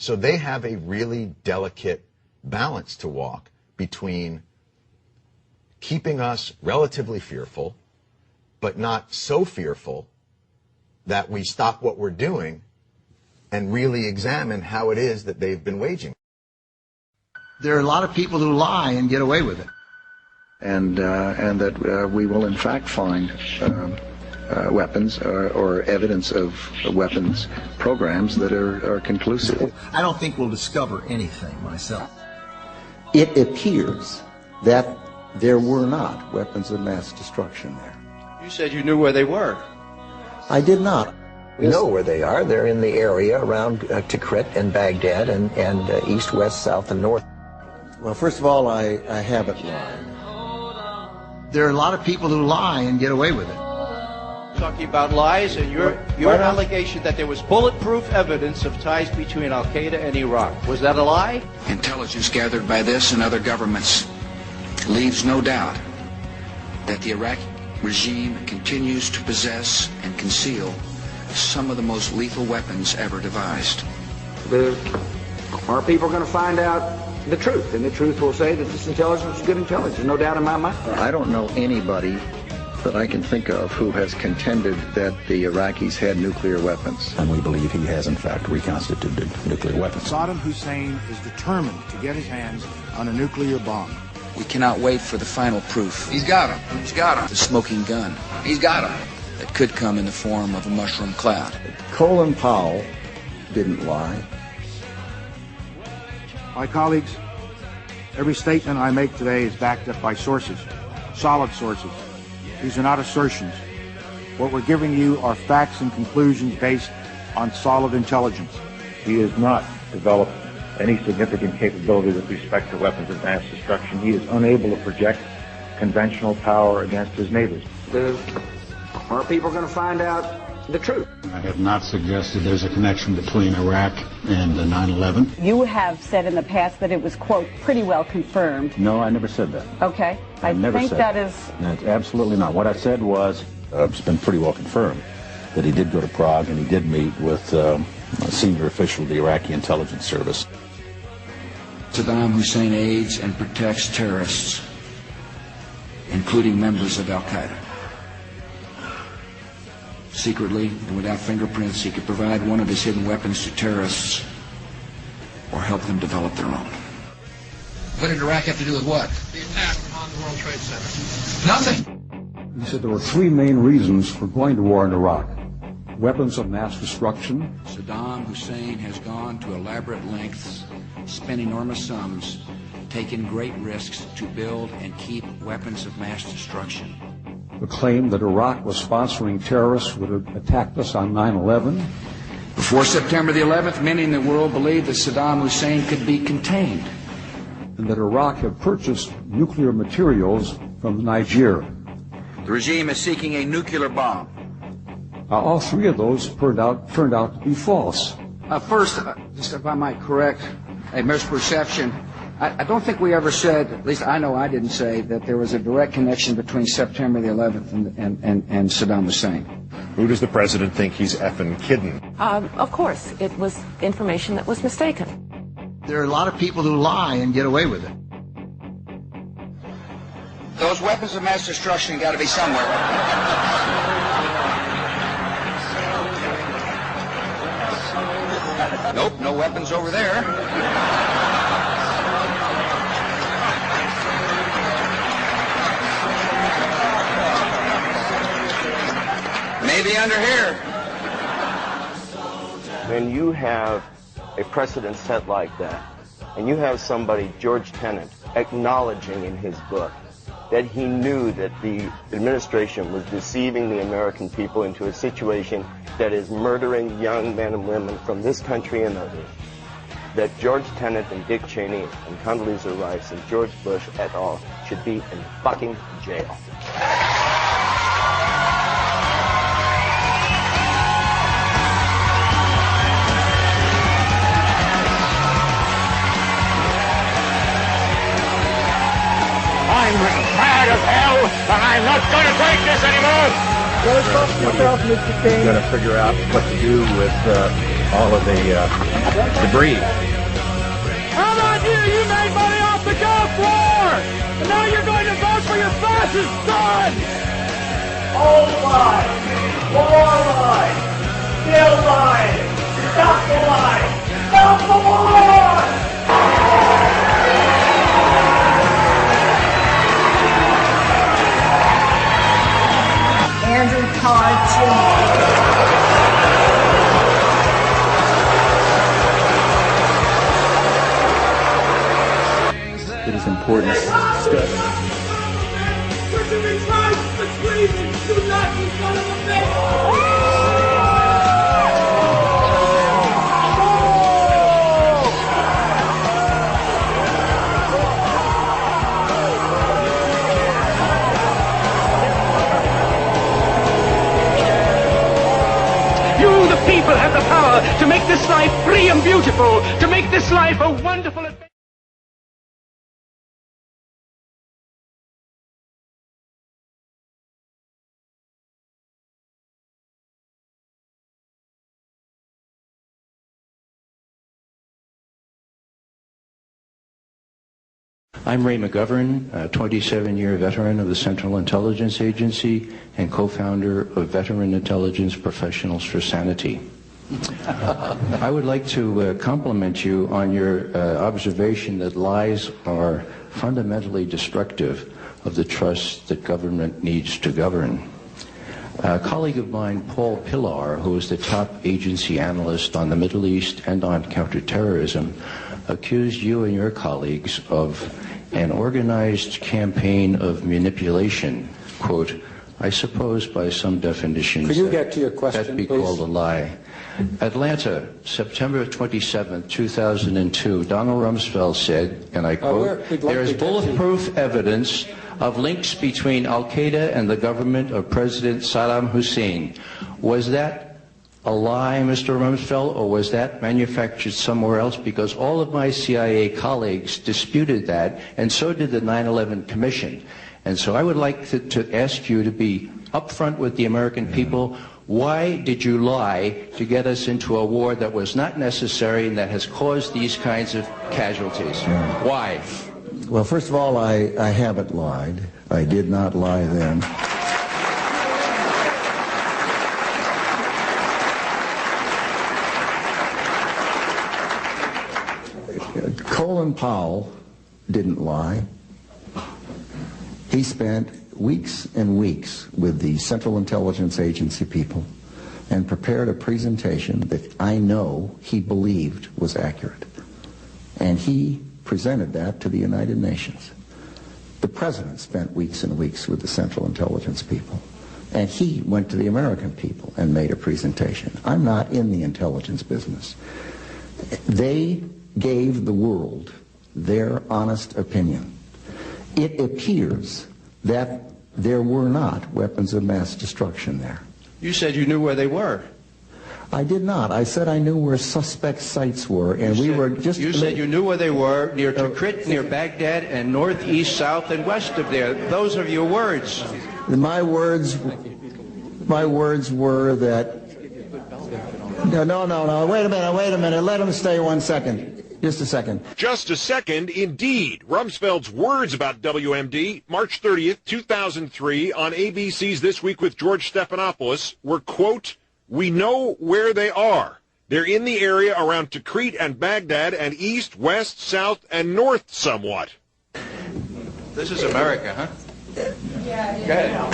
So they have a really delicate balance to walk between keeping us relatively fearful, but not so fearful that we stop what we're doing and really examine how it is that they've been waging. There are a lot of people who lie and get away with it. And that we will in fact find weapons or evidence of weapons programs that are conclusive. I don't think we'll discover anything myself. It appears that there were not weapons of mass destruction there. You said you knew where they were. I did not. We know where they are. They're in the area around Tikrit and Baghdad and east, west, south, and north. Well, first of all, I haven't lied. There are a lot of people who lie and get away with it. Talking about lies and your allegation that there was bulletproof evidence of ties between Al-Qaeda and Iraq. Was that a lie? Intelligence gathered by this and other governments leaves no doubt that the Iraqi regime continues to possess and conceal some of the most lethal weapons ever devised. Our people are going to find out the truth, and the truth will say that this intelligence is good intelligence, no doubt in my mind. I don't know anybody that I can think of who has contended that the Iraqis had nuclear weapons. And we believe he has, in fact, reconstituted nuclear weapons. Saddam Hussein is determined to get his hands on a nuclear bomb. We cannot wait for the final proof. He's got him. He's got him. The smoking gun. He's got him. That could come in the form of a mushroom cloud. Colin Powell didn't lie. My colleagues, every statement I make today is backed up by sources, solid sources. These are not assertions. What we're giving you are facts and conclusions based on solid intelligence. He has not developed any significant capability with respect to weapons of mass destruction. He is unable to project conventional power against his neighbors. Our people are going to find out the truth. I have not suggested there's a connection between Iraq and 9/11. You have said in the past that it was, quote, pretty well confirmed. No, I never said that. Okay. I never think said that is... That's absolutely not. What I said was, it's been pretty well confirmed that he did go to Prague and he did meet with a senior official of the Iraqi intelligence service. Saddam Hussein aids and protects terrorists, including members of Al-Qaeda. Secretly and without fingerprints, he could provide one of his hidden weapons to terrorists or help them develop their own. What did Iraq have to do with what? The attack on the World Trade Center. Nothing. He said there were three main reasons for going to war in Iraq. Weapons of mass destruction. Saddam Hussein has gone to elaborate lengths, spent enormous sums, taken great risks to build and keep weapons of mass destruction. The claim that Iraq was sponsoring terrorists who would have attacked us on 9/11. Before September the 11th, many in the world believed that Saddam Hussein could be contained. And that Iraq had purchased nuclear materials from Nigeria. The regime is seeking a nuclear bomb. All three of those turned out to be false. First, just if I might correct a misperception, I don't think we ever said, at least I know I didn't say, that there was a direct connection between September the 11th and Saddam Hussein. Who does the president think he's effing kidding? Of course, it was information that was mistaken. There are a lot of people who lie and get away with it. Those weapons of mass destruction got to be somewhere. Nope, no weapons over there. Maybe under here. When you have a precedent set like that, and you have somebody, George Tenet, acknowledging in his book that he knew that the administration was deceiving the American people into a situation that is murdering young men and women from this country and others, that George Tenet and Dick Cheney and Condoleezza Rice and George Bush et al. Should be in fucking jail. I'm mad as hell, and I'm not going to take this anymore! You've got to figure out what to do with all of the debris. How about you? You made money off the Gulf War! And now you're going to vote for your fascist son! All lies! More lies! Still lies! Stop the lies! Stop the lies! Andrew Todd Jr. It is important step. You, the people, have the power to make this life free and beautiful, to make this life a wonderful adventure. I'm Ray McGovern, a 27-year veteran of the Central Intelligence Agency and co-founder of Veteran Intelligence Professionals for Sanity. I would like to compliment you on your observation that lies are fundamentally destructive of the trust that government needs to govern. A colleague of mine, Paul Pillar, who is the top agency analyst on the Middle East and on counterterrorism, accused you and your colleagues of an organized campaign of manipulation. Quote, I suppose by some definitions Could you get to your question, that'd be please? called a lie. Atlanta, September 27, 2002, Donald Rumsfeld said, and I quote, there is bulletproof evidence of links between Al-Qaeda and the government of President Saddam Hussein. Was that a lie, Mr. Rumsfeld, or was that manufactured somewhere else? Because all of my CIA colleagues disputed that, and so did the 9/11 Commission. And so I would like to ask you to be upfront with the American people. Why did you lie to get us into a war that was not necessary and that has caused these kinds of casualties? Why? Well, first of all, I haven't lied. I did not lie then. Colin Powell didn't lie. He spent weeks and weeks with the Central Intelligence Agency people and prepared a presentation that I know he believed was accurate. And he presented that to the United Nations. The president spent weeks and weeks with the Central Intelligence people. And he went to the American people and made a presentation. I'm not in the intelligence business. They gave the world their honest opinion. It appears that there were not weapons of mass destruction there. You said you knew where they were. I did not. I said I knew where suspect sites were, and we were just... You said you knew where they were, near Tikrit, near Baghdad, and northeast, south, and west of there. Those are your words. My words were that... No, wait a minute. Let him stay 1 second. Just a second. Just a second, indeed. Rumsfeld's words about WMD, March 30th, 2003, on ABC's This Week with George Stephanopoulos, were, quote, we know where they are. They're in the area around Tikrit and Baghdad and east, west, south, and north somewhat. This is America, huh? Yeah.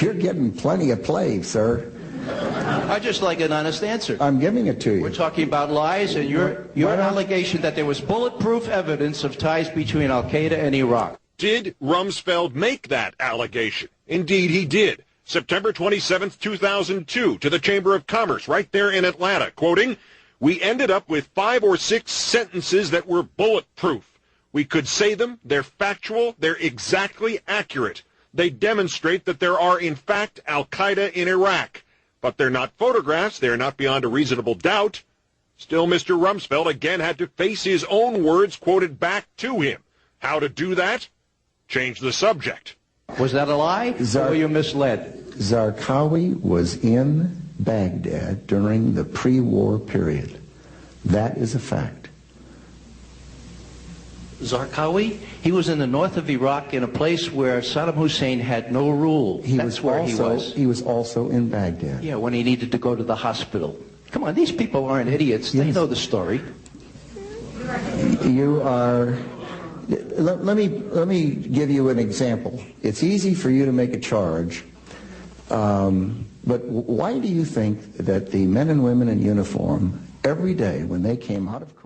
You're getting plenty of play, sir. I'd just like an honest answer. I'm giving it to you. We're talking about lies, and your allegation that there was bulletproof evidence of ties between Al-Qaeda and Iraq. Did Rumsfeld make that allegation? Indeed, he did. September 27th, 2002, to the Chamber of Commerce, right there in Atlanta, quoting, we ended up with 5 or 6 sentences that were bulletproof. We could say them, they're factual, they're exactly accurate. They demonstrate that there are, in fact, Al-Qaeda in Iraq. But they're not photographs, they're not beyond a reasonable doubt. Still, Mr. Rumsfeld again had to face his own words quoted back to him. How to do that? Change the subject. Was that a lie, or were you misled? Zarqawi was in Baghdad during the pre-war period. That is a fact. Zarqawi? He was in the north of Iraq in a place where Saddam Hussein had no rule. That's where he was. He was also in Baghdad. Yeah, when he needed to go to the hospital. Come on, these people aren't idiots. Yes. They know the story. You are... Let me give you an example. It's easy for you to make a charge, but why do you think that the men and women in uniform every day when they came out of